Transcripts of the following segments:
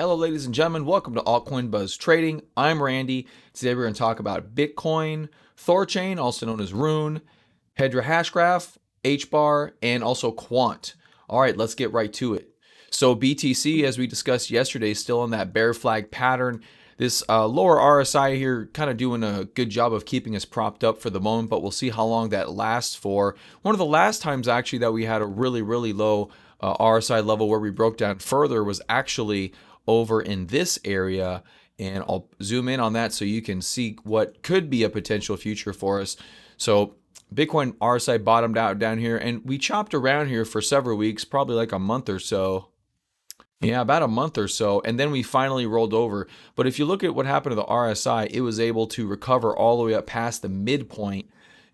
Hello ladies and gentlemen, welcome to Altcoin Buzz Trading. I'm Randy. Today we're going to talk about Bitcoin, Thorchain, also known as RUNE, Hedera Hashgraph, Hbar, and also Quant. All right, let's get right to it. So BTC, as we discussed yesterday, is still in that bear flag pattern. This lower RSI here kind of doing a good job of keeping us propped up for the moment, but we'll see how long that lasts for. One of the last times actually that we had a really low RSI level where we broke down further was actually over in this area, and I'll zoom in on that so you can see what could be a potential future for us. So Bitcoin RSI bottomed out down here, and we chopped around here for several weeks, probably like a month or so. Yeah, about a month or so, and then we finally rolled over. But if you look at what happened to the RSI, it was able to recover all the way up past the midpoint,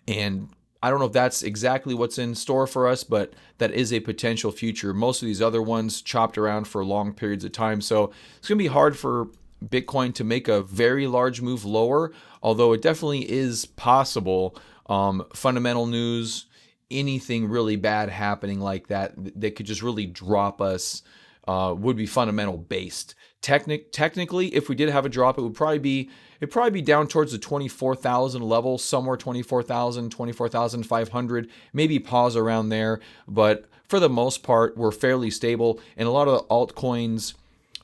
and I don't know if that's exactly what's in store for us, but that is a potential future. Most of these other ones chopped around for long periods of time, so it's going to be hard for Bitcoin to make a very large move lower, although it definitely is possible. Fundamental news, anything really bad happening like that that could just really drop us would be fundamental based. Technically, if we did have a drop, it'd probably be down towards the 24,000 level, somewhere 24,000, 24,500, maybe pause around there. But for the most part, we're fairly stable, and a lot of the altcoins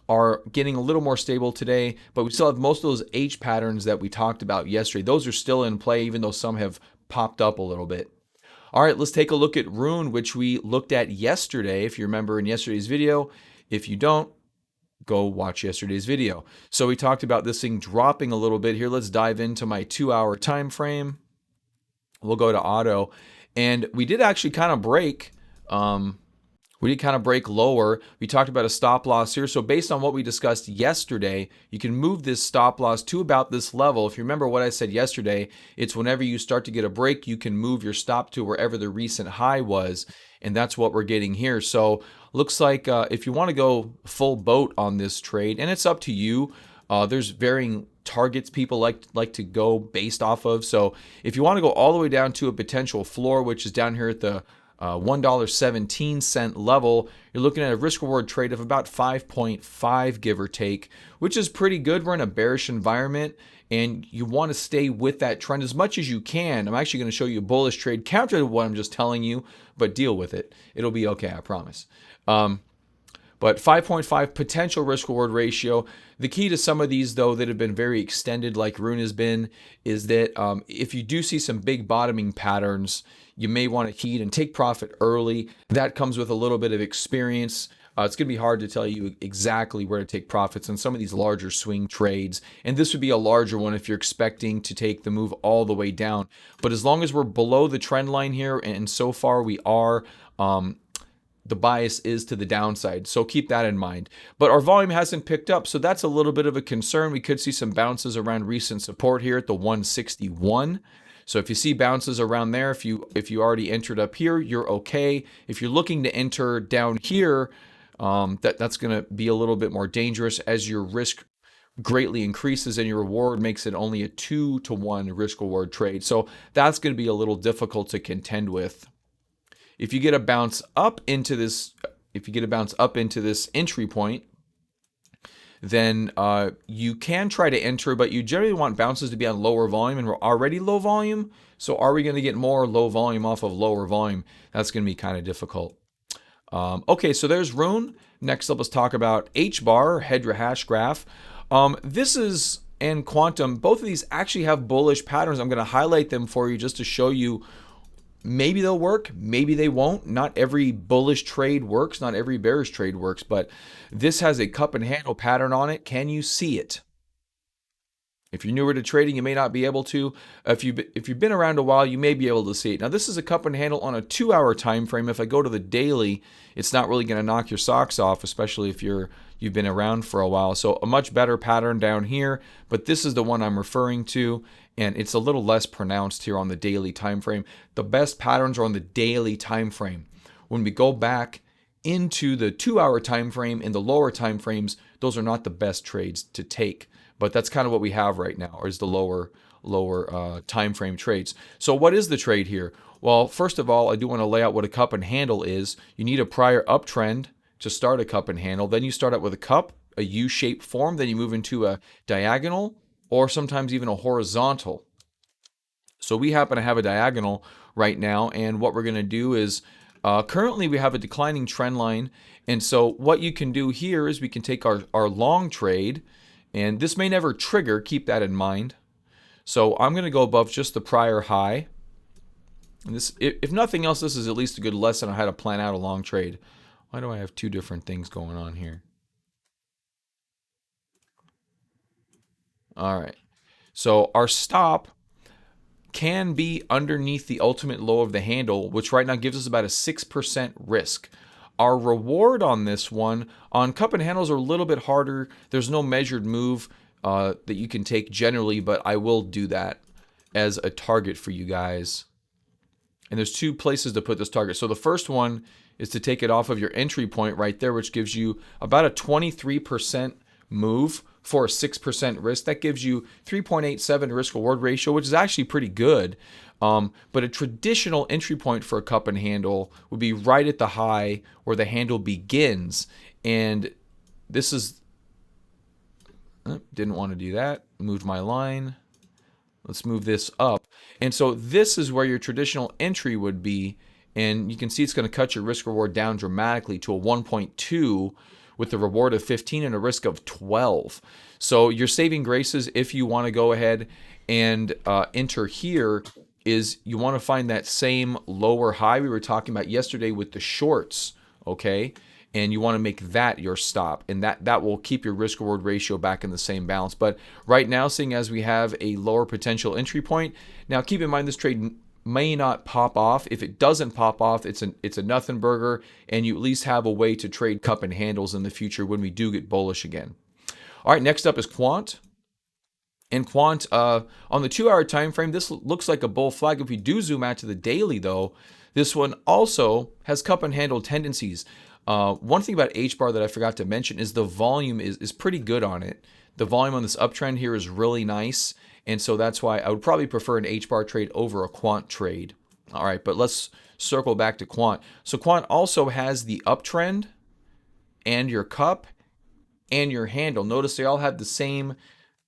are getting a little more stable today, but we still have most of those H patterns that we talked about yesterday. Those are still in play, even though some have popped up a little bit. All right, let's take a look at RUNE, which we looked at yesterday, if you remember in yesterday's video. If you don't, go watch yesterday's video. So we talked about this thing dropping a little bit here. Let's dive into my 2-hour time frame. We'll go to auto, and we did actually kind of break. We did kind of break lower. We talked about a stop loss here. So based on what we discussed yesterday, you can move this stop loss to about this level. If you remember what I said yesterday, it's whenever you start to get a break, you can move your stop to wherever the recent high was. And that's what we're getting here. So looks like if you want to go full boat on this trade, and it's up to you, there's varying targets people like to go based off of. So if you want to go all the way down to a potential floor, which is down here at the $1.17 level, you're looking at a risk reward trade of about 5.5, give or take, which is pretty good. We're in a bearish environment, and you want to stay with that trend as much as you can. I'm actually going to show you a bullish trade counter to what I'm just telling you, but deal with it. It'll be okay, I promise. But 5.5 potential risk reward ratio. The key to some of these, though, that have been very extended, like RUNE has been, is that if you do see some big bottoming patterns, you may want to heed and take profit early. That comes with a little bit of experience. It's going to be hard to tell you exactly where to take profits on some of these larger swing trades. And this would be a larger one if you're expecting to take the move all the way down. But as long as we're below the trend line here, and so far we are, the bias is to the downside. So keep that in mind. But our volume hasn't picked up, so that's a little bit of a concern. We could see some bounces around recent support here at the 161. So if you see bounces around there, if you already entered up here, you're okay. If you're looking to enter down here, that's going to be a little bit more dangerous as your risk greatly increases and your reward makes it only a 2-to-1 risk reward trade. So that's going to be a little difficult to contend with. If you get a bounce up into this, entry point, then you can try to enter, but you generally want bounces to be on lower volume, and we're already low volume. So are we going to get more low volume off of lower volume? That's going to be kind of difficult. Okay, so there's RUNE. Next up, let's talk about Hbar, Hedera Hashgraph. This is, and Quantum, both of these actually have bullish patterns. I'm going to highlight them for you just to show you maybe they'll work, maybe they won't. Not every bullish trade works, not every bearish trade works, but this has a cup and handle pattern on it. Can you see it? If you're newer to trading, you may not be able to. If you've been around a while, you may be able to see it. Now, this is a cup and handle on a 2-hour time frame. If I go to the daily, it's not really going to knock your socks off, especially if you've been around for a while. So a much better pattern down here, but this is the one I'm referring to, and it's a little less pronounced here on the daily time frame. The best patterns are on the daily time frame. When we go back into the 2-hour time frame and the lower time frames, those are not the best trades to take. But that's kind of what we have right now, is the lower time frame trades. So what is the trade here? Well, first of all, I do want to lay out what a cup and handle is. You need a prior uptrend to start a cup and handle. Then you start out with a cup, a U-shaped form, then you move into a diagonal, or sometimes even a horizontal. So we happen to have a diagonal right now, and what we're going to do is currently we have a declining trend line, and so what you can do here is we can take our long trade, and this may never trigger, keep that in mind. So I'm going to go above just the prior high. And this, if nothing else, this is at least a good lesson on how to plan out a long trade. Why do I have two different things going on here? All right. So our stop can be underneath the ultimate low of the handle, which right now gives us about a 6% risk. Our reward on this one, on cup and handles, are a little bit harder. There's no measured move that you can take generally, but I will do that as a target for you guys. And there's two places to put this target. So the first one is to take it off of your entry point right there, which gives you about a 23% move for a 6% risk. That gives you 3.87 risk reward ratio, which is actually pretty good. But a traditional entry point for a cup and handle would be right at the high where the handle begins. And this is, didn't want to do that. Moved my line. Let's move this up. And so this is where your traditional entry would be. And you can see it's going to cut your risk reward down dramatically to a 1.2 with the reward of 15 and a risk of 12. So your saving graces, if you want to go ahead and enter here, is you want to find that same lower high we were talking about yesterday with the shorts, okay? And you want to make that your stop, and that will keep your risk reward ratio back in the same balance. But right now, seeing as we have a lower potential entry point, now keep in mind this trade may not pop off. If it doesn't pop off, it's a nothing burger, and you at least have a way to trade cup and handles in the future when we do get bullish again. All right, next up is Quant. And Quant, on the 2-hour time frame, this looks like a bull flag. If we do zoom out to the daily, though, this one also has cup and handle tendencies. One thing about Hbar that I forgot to mention is the volume is pretty good on it. The volume on this uptrend here is really nice, and so that's why I would probably prefer an Hbar trade over a Quant trade. All right, but let's circle back to Quant. So Quant also has the uptrend and your cup and your handle. Notice they all have the same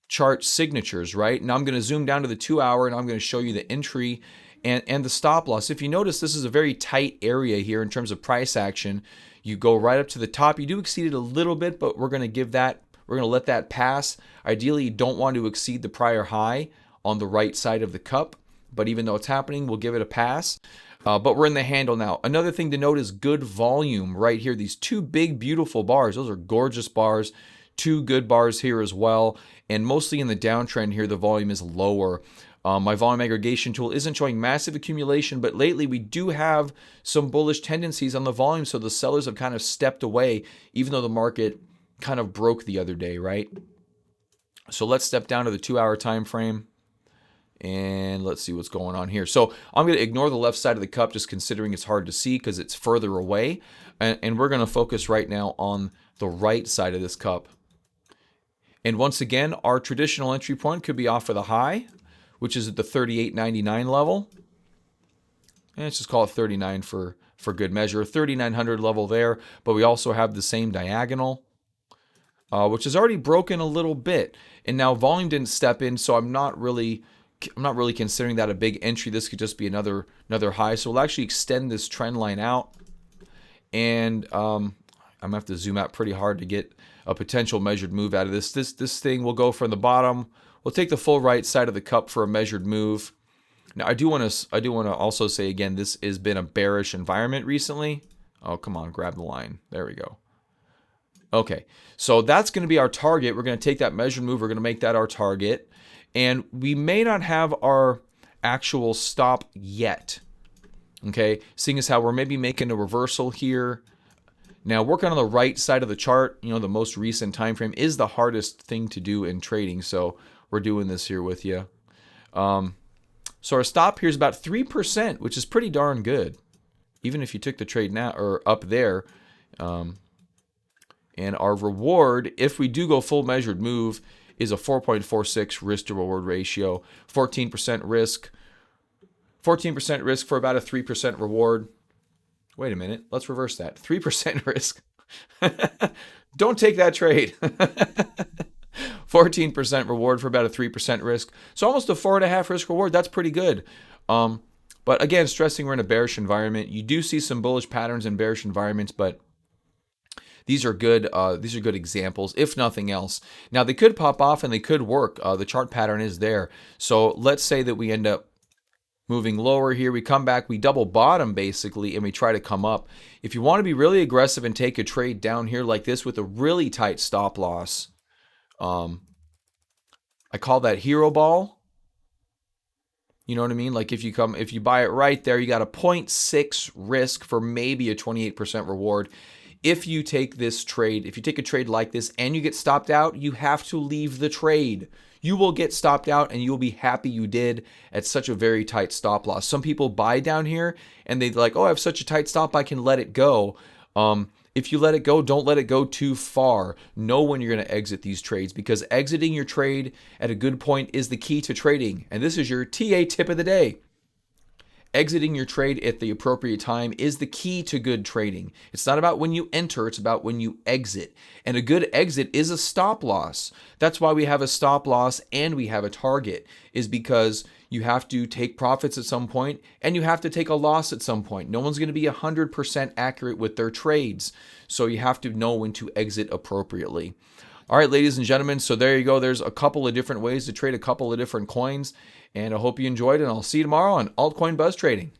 chart signatures, right? Now I'm going to zoom down to the 2-hour, and I'm going to show you the entry and the stop loss. If you notice, this is a very tight area here in terms of price action. You go right up to the top. You do exceed it a little bit, but we're going to let that pass. Ideally, you don't want to exceed the prior high on the right side of the cup, but even though it's happening, we'll give it a pass. But we're in the handle now. Another thing to note is good volume right here. These two big, beautiful bars. Those are gorgeous bars. Two good bars here as well. And mostly in the downtrend here, the volume is lower. My volume aggregation tool isn't showing massive accumulation, but lately we do have some bullish tendencies on the volume, so the sellers have kind of stepped away, even though the market kind of broke the other day, right? So let's step down to the 2-hour time frame, and let's see what's going on here. So I'm going to ignore the left side of the cup, just considering it's hard to see because it's further away, and we're going to focus right now on the right side of this cup. And once again, our traditional entry point could be off of the high, which is at the 38.99 level. And let's just call it 39 for good measure. 3,900 level there, but we also have the same diagonal, which is already broken a little bit. And now volume didn't step in, so I'm not really considering that a big entry. This could just be another high. So we'll actually extend this trend line out. And I'm going to have to zoom out pretty hard to get a potential measured move out of this. This thing will go from the bottom. We'll take the full right side of the cup for a measured move. Now I do want to also say again, this has been a bearish environment recently. Oh, come on, grab the line. There we go. Okay, so that's going to be our target. We're going to take that measured move. We're going to make that our target. And we may not have our actual stop yet. Okay, seeing as how we're maybe making a reversal here. Now, working on the right side of the chart, the most recent time frame is the hardest thing to do in trading. So we're doing this here with you. So our stop here is about 3%, which is pretty darn good, even if you took the trade now or up there. And our reward, if we do go full measured move, is a 4.46 risk to reward ratio, 14% risk. 14% risk for about a 3% reward. Wait a minute, let's reverse that. 3% risk. don't take that trade. 14% reward for about a 3% risk. So almost a 4.5 risk reward. That's pretty good. But again, stressing we're in a bearish environment. You do see some bullish patterns in bearish environments, but these are good. These are good examples, if nothing else. Now they could pop off and they could work. The chart pattern is there. So let's say that we end up moving lower here. We come back, we double bottom basically, and we try to come up. If you want to be really aggressive and take a trade down here like this with a really tight stop loss, I call that hero ball. You know what I mean? Like if you buy it right there, you got a 0.6 risk for maybe a 28% reward. If you take this trade, if you take a trade like this and you get stopped out, you have to leave the trade. You will get stopped out and you'll be happy you did at such a very tight stop loss. Some people buy down here and they're like, oh, I have such a tight stop, I can let it go. If you let it go, don't let it go too far. Know when you're going to exit these trades, because exiting your trade at a good point is the key to trading. And this is your TA tip of the day. Exiting your trade at the appropriate time is the key to good trading. It's not about when you enter, it's about when you exit. And a good exit is a stop loss. That's why we have a stop loss and we have a target, is because you have to take profits at some point and you have to take a loss at some point. No one's going to be 100% accurate with their trades. So you have to know when to exit appropriately. All right, ladies and gentlemen, so there you go. There's a couple of different ways to trade a couple of different coins. And I hope you enjoyed it, and I'll see you tomorrow on Altcoin Buzz Trading.